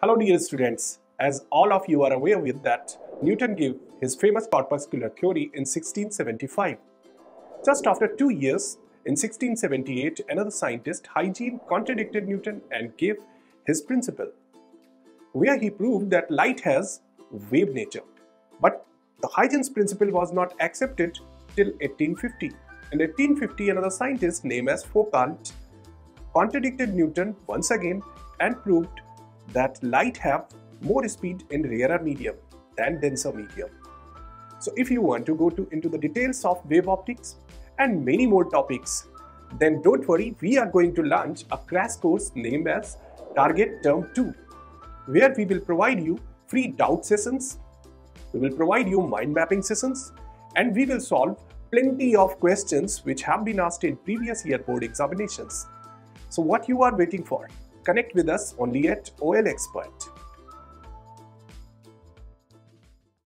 Hello dear students, as all of you are aware with that, Newton gave his famous corpuscular theory in 1675. Just after 2 years, in 1678, another scientist, Hygiene, contradicted Newton and gave his principle, where he proved that light has wave nature. But the Hygiene's principle was not accepted till 1850. In 1850, another scientist named as Foucault contradicted Newton once again and proved that light have more speed in rarer medium than denser medium. So if you want to go into the details of wave optics and many more topics, then don't worry, we are going to launch a crash course named as Target Term 2, where we will provide you free doubt sessions, we will provide you mind mapping sessions, and we will solve plenty of questions which have been asked in previous year board examinations. So what you are waiting for? Connect with us only at OLExpert.